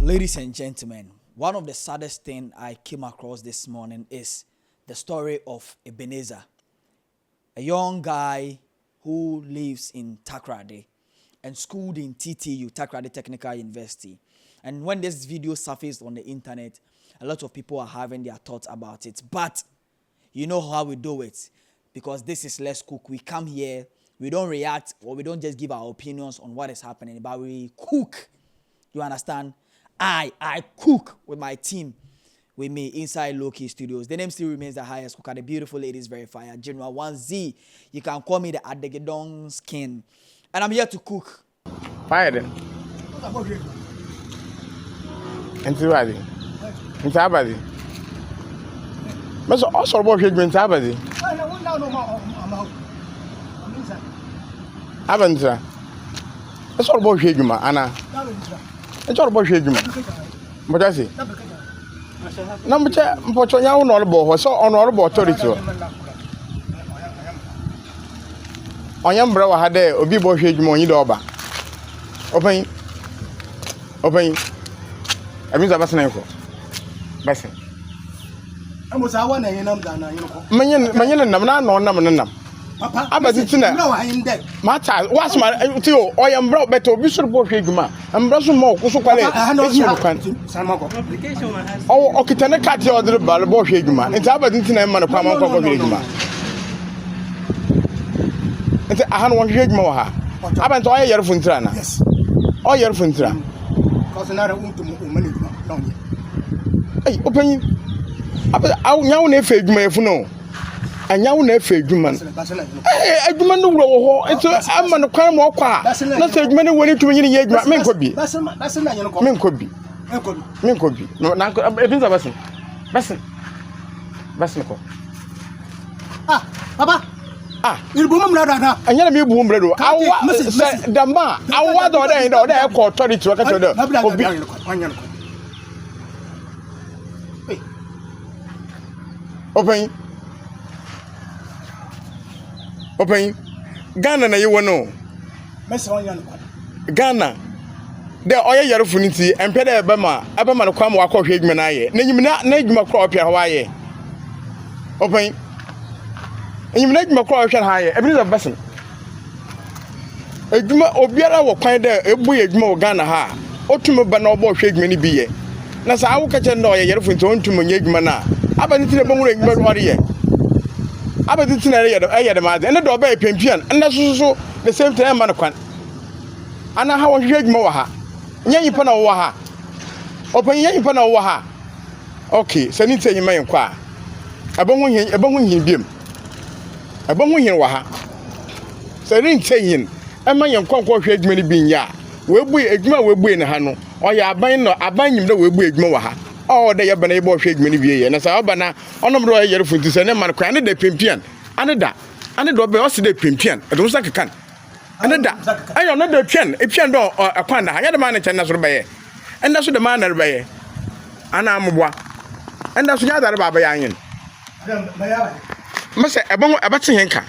Ladies and gentlemen, one of the saddest things I came across this morning is the story of Ebenezer, a young guy who lives in Takoradi and schooled in TTU, Takoradi Technical University. And when this video surfaced on the internet, a lot of people are having their thoughts about it. But you know how we do it, because this is Let's Cook. We come here, we don't react, or we don't just give our opinions on what is happening, but we cook. You understand? I cook with my team, with me inside Low-Key Studios. The name still remains the highest cooker. The beautiful ladies verifier, General 1Z. You can call me the Adegedon Skin. And I'm here to cook. Fire them. Into body. Into body. But also about him into body. Aventura. That's all about him, Anna. It's all about him. But I see. Number 10, but you're honorable, so honorable authority. On your brother had there, or be both him on your door. Open. I mean, I was an echo. Bessie. I was our name, Mayan, Papa, I bet it's in there. No, I am dead. My child, what's my until I am brought better, Bishop Bohigma, and Brussels more, I know you can. Oh, okay, can I cut your other Bohigma? It's about the name of Higma. I don't want Higma. I went to all your Funtrana. Yes. All your Funtra. Cause another woman. Hey, open. I'll now never if you know. And now never human. A woman who will it's a man of crime or car. Not a many willing to any yet, men could be. Men could be. Men could be. No, now, it is a lesson. Bassinico. Ah, Papa. Ah, you boom, and you're a boom, brother. I was the ma. I was there called Toddy to a catcher. Open Ghana na you know. Ghana. The oil yellow funity and pay the Abama no come walk off Higmanaye. Name my crop here Hawaii. Open. And you make my crop higher. Every other vessel. A Juma Obiara will find there a boy Ghana ha. Otuma Banobo Higmany be ye. Nasa I will catch a no yellow funton to Mugmana. About the Bummer warrior. I bet it's an area of the mother, and the door by Pimpian, and that's also the same time, Manaquan. And how I heard Moha. Yanipana Waha. Open Yanipana Waha. Okay, send it to you, my inquire. A bone him dim. A bone him Waha. So didn't say him, and my young concord head many being ya. We'll be a gma will be in a hano, or ya buying no, I buy him that will be a Moha. Oh, they have been able to shake many years, and as I have on a broad year for to send them a cranny de Pimpian, and that, and the door be also de Pimpian, I don't like a can. And that, I don't know the pian, a piano or a panda, I had a man in China's by, and that's what the man by, and I'm one, and that's the other Babayan. Must a bone about Henka.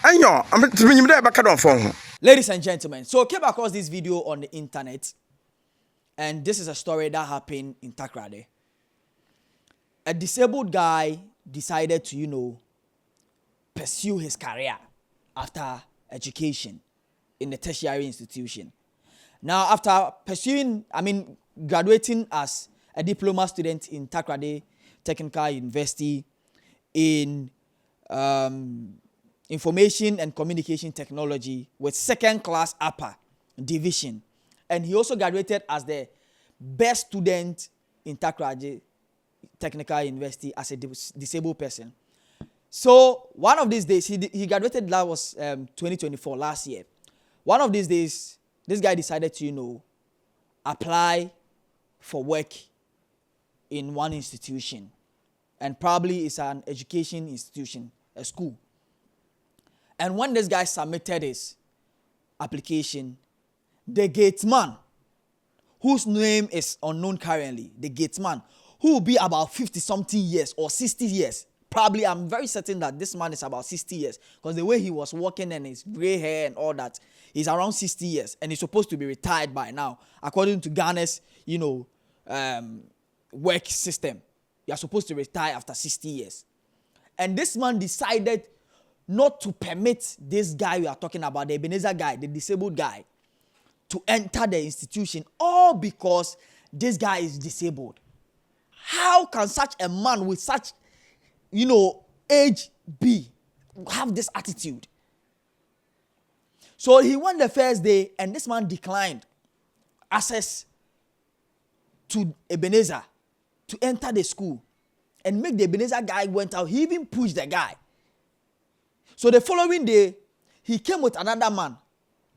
I know, I'm to bring there back on phone. Ladies and gentlemen, so I came across this video on the internet. And this is a story that happened in Takoradi. A disabled guy decided to, pursue his career after education in the tertiary institution. Now, after graduating as a diploma student in Takoradi Technical University in Information and Communication Technology with second class upper division. And he also graduated as the best student in Takoradi Technical University as a disabled person. So one of these days, he graduated, that was 2024, last year. One of these days, this guy decided to, apply for work in one institution. And probably it's an education institution, a school. And when this guy submitted his application, the gateman, whose name is unknown currently, the gateman, who will be about 50-something years or 60 years. Probably, I'm very certain that this man is about 60 years because the way he was walking and his gray hair and all that, he's around 60 years and he's supposed to be retired by now, according to Ghana's, work system. You are supposed to retire after 60 years. And this man decided not to permit this guy we are talking about, the Ebenezer guy, the disabled guy, to enter the institution, all because this guy is disabled. How can such a man with such, age have this attitude? So he went the first day, and this man declined access to Ebenezer to enter the school and make the Ebenezer guy went out. He even pushed the guy. So the following day, he came with another man.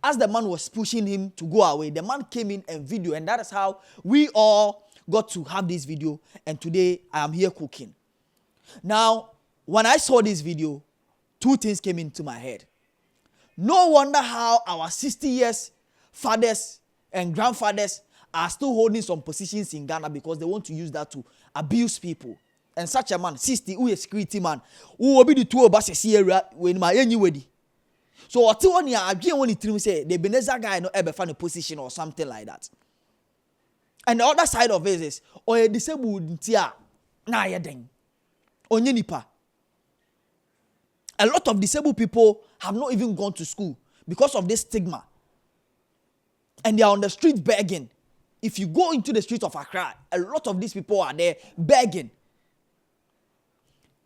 As the man was pushing him to go away, the man came in and video, and that is how we all got to have this video. And today I am here cooking. Now, when I saw this video, two things came into my head. No wonder how our 60 years fathers and grandfathers are still holding some positions in Ghana, because they want to use that to abuse people. And such a man, 60, who is a security man, who will be the two of us here when my anyway. So what one year again when it say the Ebenezer guy no ever find a position or something like that. And the other side of it is, or a disabled tia na yedeng. Onye nipa. A lot of disabled people have not even gone to school because of this stigma. And they are on the street begging. If you go into the streets of Accra, a lot of these people are there begging.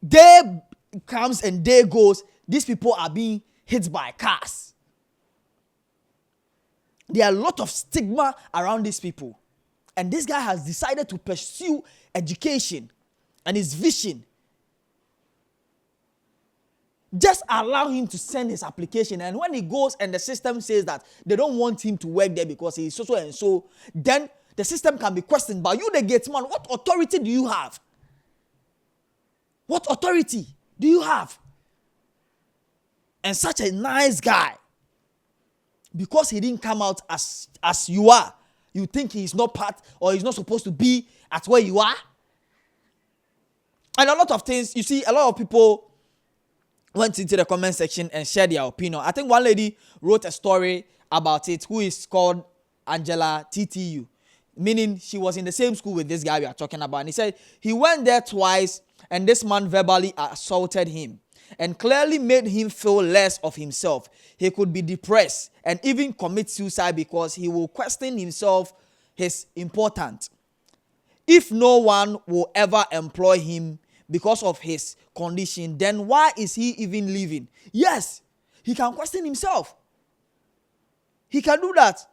Day comes and day goes, these people are being hit by cars. There are a lot of stigma around these people. And this guy has decided to pursue education and his vision. Just allow him to send his application, and when he goes and the system says that they don't want him to work there because he is so and so, then the system can be questioned. But you, the gate man, what authority do you have? What authority do you have? And such a nice guy, because he didn't come out as you are, you think he is not part, or he's not supposed to be at where you are? And a lot of things, you see, a lot of people went into the comment section and shared their opinion. I think one lady wrote a story about it, who is called Angela TTU, meaning she was in the same school with this guy we are talking about. And he said he went there twice, and this man verbally assaulted him and clearly made him feel less of himself. He could be depressed and even commit suicide because he will question himself his importance. If no one will ever employ him because of his condition, then why is he even living? Yes, he can question himself. He can do that.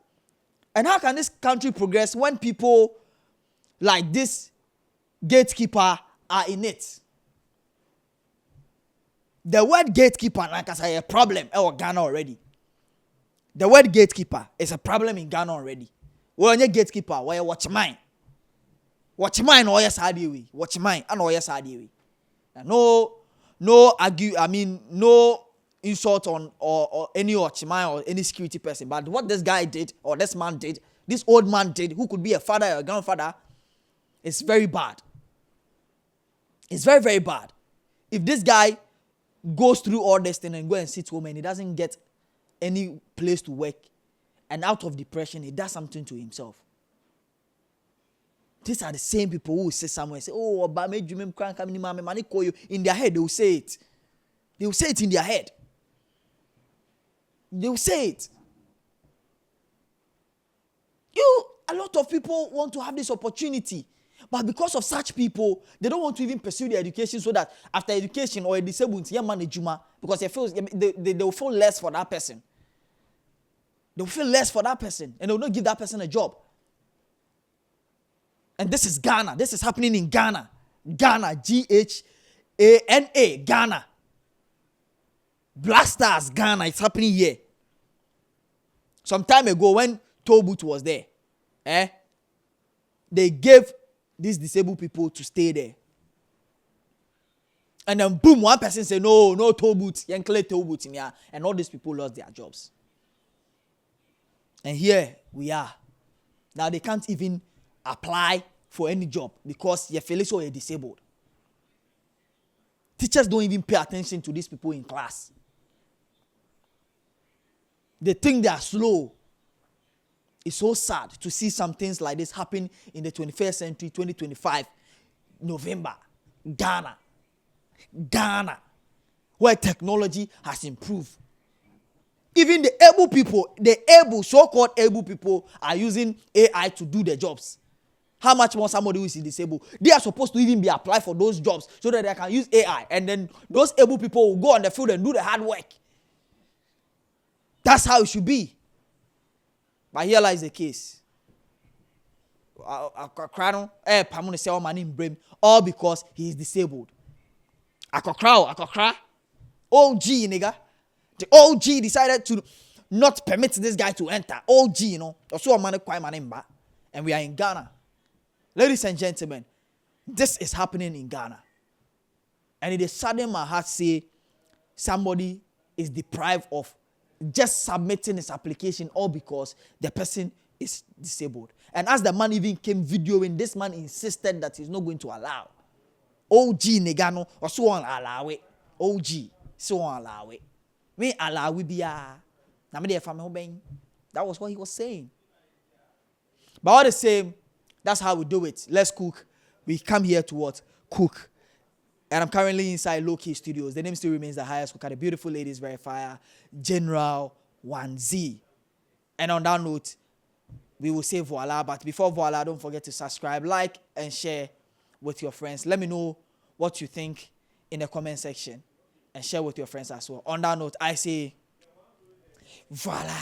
And how can this country progress when people like this gatekeeper are in it? The word gatekeeper, like I say, a problem in Ghana already. The word gatekeeper is a problem in Ghana already. When you gatekeeper, where you watch mine. Watch mine or yes, we. Watch mine and or yes, we. No argue. I mean, no insult on or any watchman or any security person. But what this guy did, or this man did, this old man did, who could be a father or a grandfather, it's very bad. It's very, very bad. If this guy goes through all this thing and go and sit home and he doesn't get any place to work, and out of depression, he does something to himself. These are the same people who will say somewhere, say, oh, in their head, they will say it. They will say it in their head. They will say it. A lot of people want to have this opportunity, but because of such people, they don't want to even pursue their education, so that after education or a disabled man, because they will feel less for that person. They will feel less for that person, and they will not give that person a job. And this is Ghana. This is happening in Ghana. Ghana, G-H-A-N-A, Ghana. Black Stars, Ghana. It's happening here. Some time ago, when Tobut was there, they gave these disabled people to stay there. And then boom, one person said, no Tobut, Yankele Tobut in here. And all these people lost their jobs. And here we are. Now they can't even apply for any job because you're feeling so you're disabled. Teachers don't even pay attention to these people in class. They think they are slow. It's so sad to see some things like this happen in the 21st century, 2025, November, Ghana, where technology has improved. Even the able people, so-called able people are using AI to do their jobs. How much more somebody who is disabled? They are supposed to even be applied for those jobs so that they can use AI. And then those able people will go on the field and do the hard work. That's how it should be. But here lies the case. All because he is disabled. Akokra. OG, nigga. The OG decided to not permit this guy to enter. OG, you know. And we are in Ghana. Ladies and gentlemen, this is happening in Ghana. And it is saddening my heart to say somebody is deprived of just submitting his application all because the person is disabled. And as the man even came videoing, this man insisted that he's not going to allow. OG negano or so on allow it. OG so on allow it. Me allow we be that was what he was saying. But all the same, that's how we do it. Let's cook. We come here to what? Cook. And I'm currently inside Low Key Studios. The name still remains the highest cook. The beautiful ladies verifier, General 1Z. And on that note, we will say voila. But before voila, don't forget to subscribe, like, and share with your friends. Let me know what you think in the comment section. And share with your friends as well. On that note, I say voila.